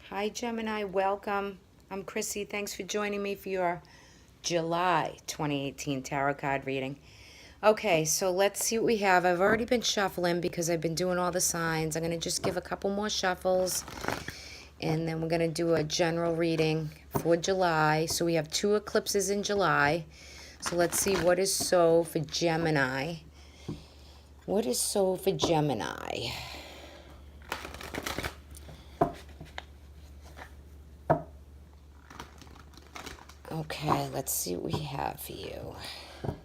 Hi, Gemini. Welcome. I'm Chrissy. Thanks for joining me for your July 2018 tarot card reading. Okay, so let's see what we have. I've already been shuffling because I've been doing all the signs. I'm going to just give a couple more shuffles, and then we're going to do a general reading for July. So we have 2 eclipses in July. So let's see what is so for Gemini. What is so for Gemini? Okay, let's see what we have for you. I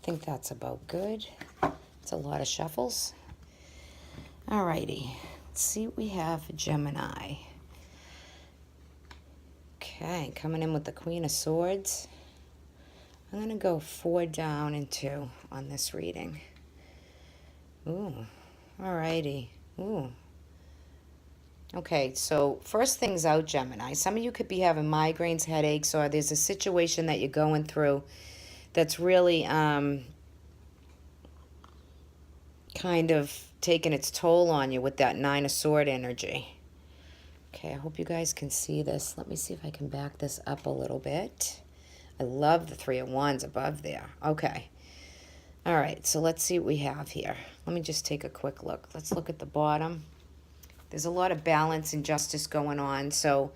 think that's about good. It's a lot of shuffles. Alrighty, let's see what we have for Gemini. Okay, coming in with the Queen of Swords. I'm going to go 4 down and 2 on this reading. Ooh, alrighty. Ooh. Okay, so first things out, Gemini. Some of you could be having migraines, headaches, or there's a situation that you're going through that's really kind of taking its toll on you with that 9 of Sword energy. Okay, I hope you guys can see this. Let me see if I can back this up a little bit. I love the 3 of Wands above there. Okay. All right, so let's see what we have here. Let me just take a quick look. Let's look at the bottom. There's a lot of balance and justice going on. So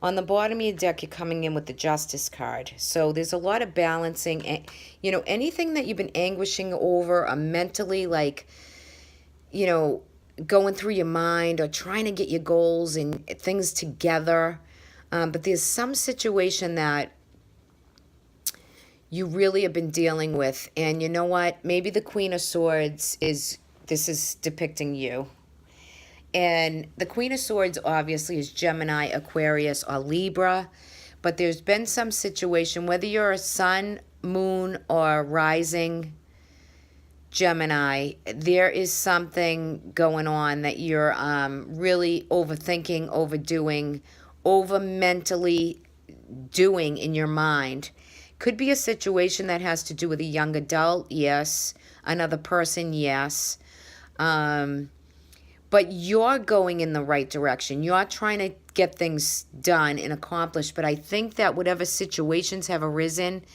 on the bottom of your deck, you're coming in with the Justice card. So there's a lot of balancing. You know, anything that you've been anguishing over or mentally, like, you know, going through your mind or trying to get your goals and things together. But there's some situation that you really have been dealing with. And you know what? Maybe the Queen of Swords this is depicting you. And the Queen of Swords obviously is Gemini, Aquarius, or Libra. But there's been some situation, whether you're a sun, moon, or rising Gemini, there is something going on that you're really overthinking, overdoing, over mentally doing in your mind. Could be a situation that has to do with a young adult, yes. Another person, yes. But you're going in the right direction. You're trying to get things done and accomplished. But I think that whatever situations have arisen,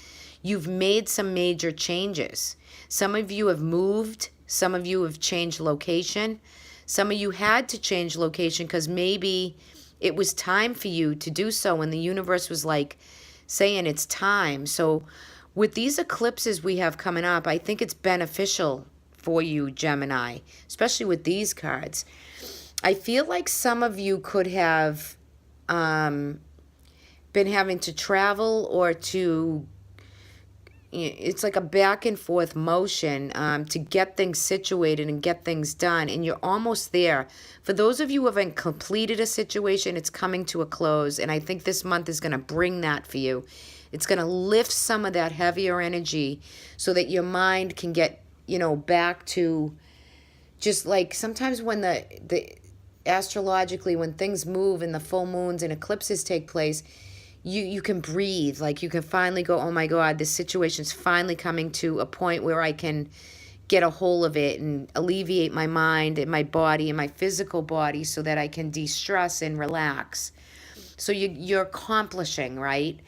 you've made some major changes. Some of you have moved. Some of you have changed location. Some of you had to change location because maybe it was time for you to do so. And the universe was like saying it's time. So with these eclipses we have coming up, I think it's beneficial for you, Gemini, especially with these cards. I feel like some of you could have been having to travel or to, it's like a back and forth motion to get things situated and get things done, and you're almost there. For those of you who haven't completed a situation, it's coming to a close, and I think this month is going to bring that for you. It's going to lift some of that heavier energy so that your mind can get, you know, back to just like sometimes when the astrologically, when things move and the full moons and eclipses take place, you can breathe. Like you can finally go, oh my God, this situation's finally coming to a point where I can get a hold of it and alleviate my mind and my body and my physical body so that I can de-stress and relax. So you're accomplishing, right?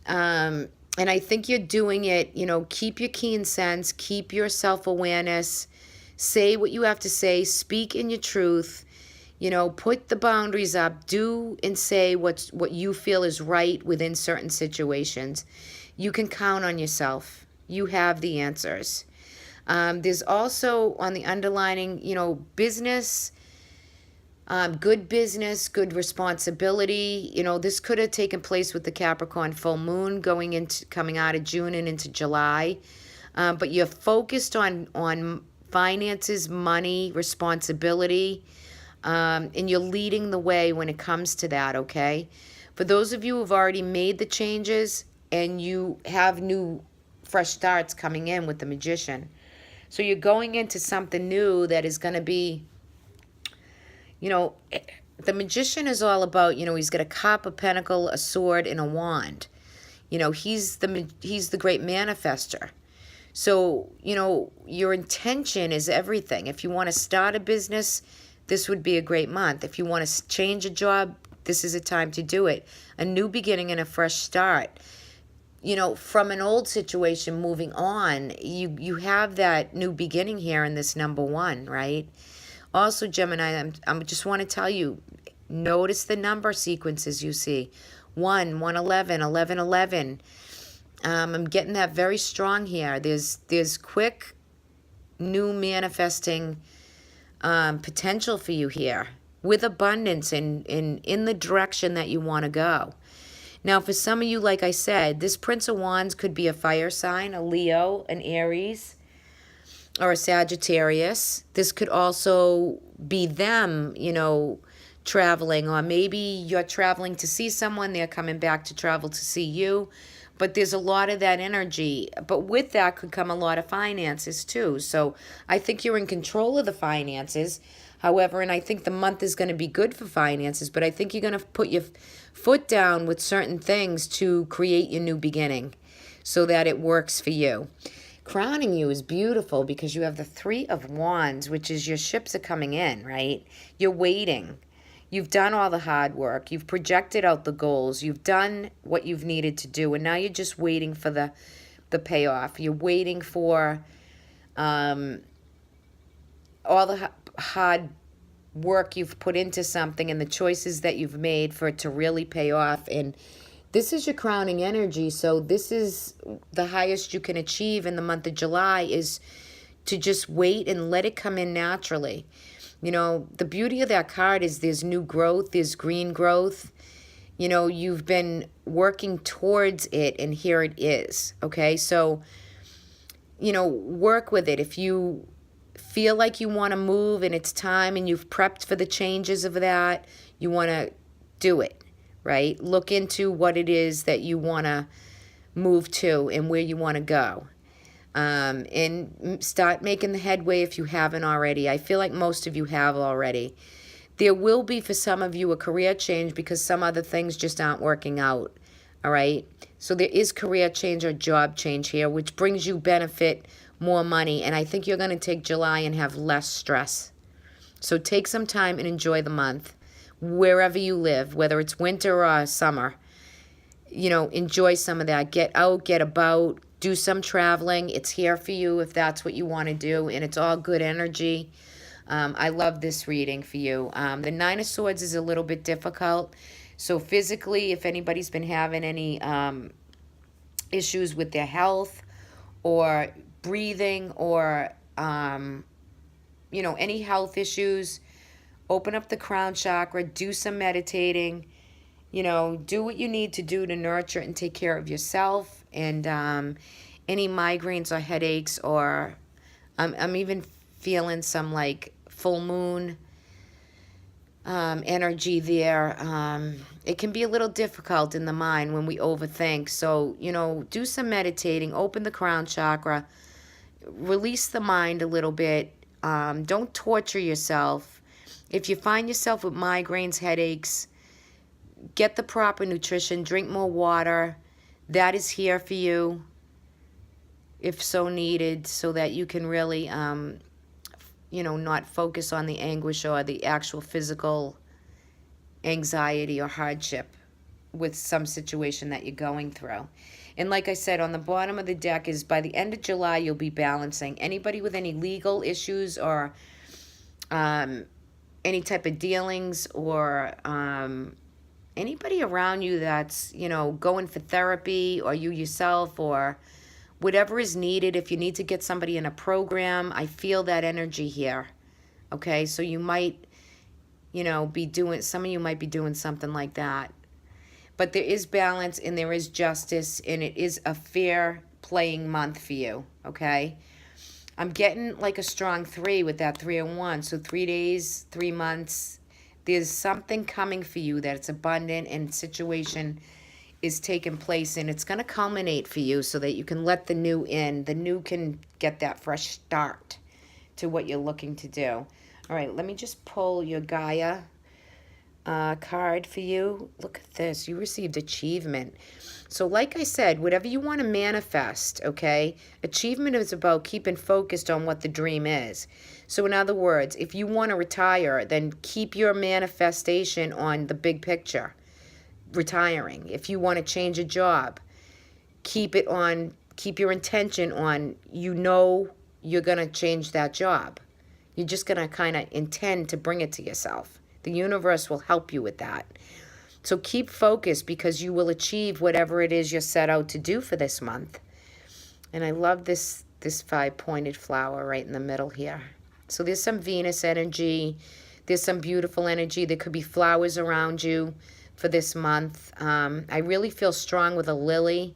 And I think you're doing it, you know, keep your keen sense, keep your self-awareness, say what you have to say, speak in your truth, you know, put the boundaries up, do and say what you feel is right within certain situations. You can count on yourself. You have the answers. There's also on the underlining, you know, business, good business, good responsibility. You know, this could have taken place with the Capricorn full moon coming out of June and into July. But you're focused on finances, money, responsibility, and you're leading the way when it comes to that, okay? For those of you who've already made the changes and you have new fresh starts coming in with the Magician. So you're going into something new that is going to be, you know, the Magician is all about, you know, he's got a cup, a pentacle, a sword, and a wand. You know, he's the great manifester. So, your intention is everything. If you want to start a business, this would be a great month. If you want to change a job, this is a time to do it. A new beginning and a fresh start. From an old situation moving on, you have that new beginning here in this number one, right? Also, Gemini, I just want to tell you, notice the number sequences you see. 1, 111, 1111. I'm getting that very strong here. There's quick new manifesting potential for you here with abundance and in the direction that you want to go. Now, for some of you, like I said, this Prince of Wands could be a fire sign, a Leo, an Aries, or a Sagittarius. This could also be them, traveling, or maybe you're traveling to see someone, they're coming back to travel to see you. But there's a lot of that energy. But with that could come a lot of finances too. So I think you're in control of the finances. However, and I think the month is going to be good for finances, but I think you're going to put your foot down with certain things to create your new beginning so that it works for you. Crowning you is beautiful because you have the 3 of Wands, which is your ships are coming in, right? You're waiting. You've done all the hard work. You've projected out the goals. You've done what you've needed to do. And now you're just waiting for the payoff. You're waiting for all the hard work you've put into something and the choices that you've made for it to really pay off. And this is your crowning energy. So this is the highest you can achieve in the month of July, is to just wait and let it come in naturally. The beauty of that card is there's new growth, there's green growth. You've been working towards it, and here it is, okay? So, work with it. If you feel like you want to move and it's time and you've prepped for the changes of that, you want to do it, right? Look into what it is that you want to move to and where you want to go. And start making the headway if you haven't already. I feel like most of you have already. There will be, for some of you, a career change because some other things just aren't working out, all right? So there is career change or job change here, which brings you benefit, more money, and I think you're going to take July and have less stress. So take some time and enjoy the month, wherever you live, whether it's winter or summer. Enjoy some of that. Get out, get about, do some traveling. It's here for you if that's what you want to do, and it's all good energy. I love this reading for you. The 9 of Swords is a little bit difficult. So physically, if anybody's been having any issues with their health or breathing or, any health issues, open up the crown chakra, do some meditating, do what you need to do to nurture and take care of yourself. And any migraines or headaches, or I'm even feeling some like full moon energy there. It can be a little difficult in the mind when we overthink. So, do some meditating, open the crown chakra, release the mind a little bit. Don't torture yourself. If you find yourself with migraines, headaches, get the proper nutrition, drink more water. That is here for you if so needed, so that you can really, not focus on the anguish or the actual physical anxiety or hardship with some situation that you're going through. And like I said, on the bottom of the deck is by the end of July, you'll be balancing. Anybody with any legal issues or any type of dealings, or anybody around you that's, going for therapy, or you yourself, or whatever is needed. If you need to get somebody in a program, I feel that energy here. Okay, so you might, some of you might be doing something like that. But there is balance and there is justice, and it is a fair playing month for you, okay? I'm getting like a strong 3 with that 3 of Wands. So 3 days, 3 months. There's something coming for you that's abundant, and situation is taking place, and it's going to culminate for you so that you can let the new in. The new can get that fresh start to what you're looking to do. All right, let me just pull your Gaia card for you. Look at this. You received achievement. So like I said, whatever you want to manifest, okay, achievement is about keeping focused on what the dream is. So in other words, if you want to retire, then keep your manifestation on the big picture, retiring. If you want to change a job, keep your intention on, you're going to change that job. You're just going to kind of intend to bring it to yourself. The universe will help you with that. So keep focused, because you will achieve whatever it is you're set out to do for this month. And I love this 5-pointed flower right in the middle here. So there's some Venus energy. There's some beautiful energy. There could be flowers around you for this month. I really feel strong with a lily.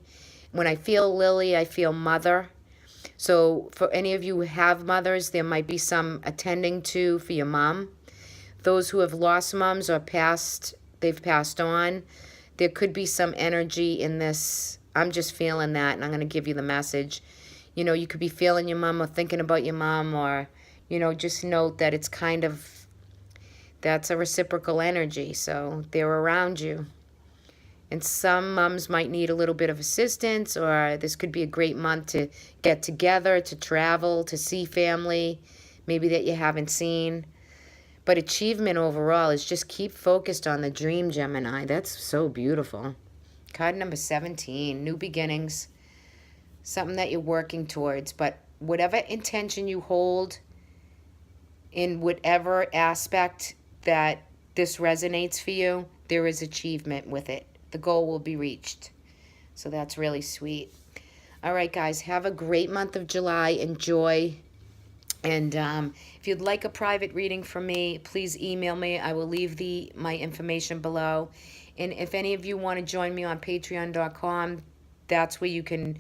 When I feel lily, I feel mother. So for any of you who have mothers, there might be some attending to for your mom. Those who have lost moms or they've passed on, there could be some energy in this. I'm just feeling that, and I'm going to give you the message. You could be feeling your mom or thinking about your mom, or, just note that it's that's a reciprocal energy. So they're around you. And some moms might need a little bit of assistance, or this could be a great month to get together, to travel, to see family, maybe that you haven't seen. But achievement overall is just keep focused on the dream, Gemini. That's so beautiful. Card number 17, new beginnings. Something that you're working towards. But whatever intention you hold in whatever aspect that this resonates for you, there is achievement with it. The goal will be reached. So that's really sweet. All right, guys, have a great month of July. Enjoy. And if you'd like a private reading from me, please email me. I will leave my information below. And if any of you want to join me on patreon.com, that's where you can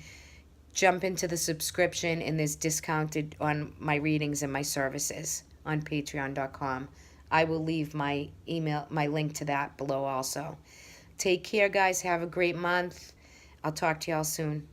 jump into the subscription, and there's discounted on my readings and my services on patreon.com. I will leave my link to that below also. Take care, guys. Have a great month. I'll talk to y'all soon.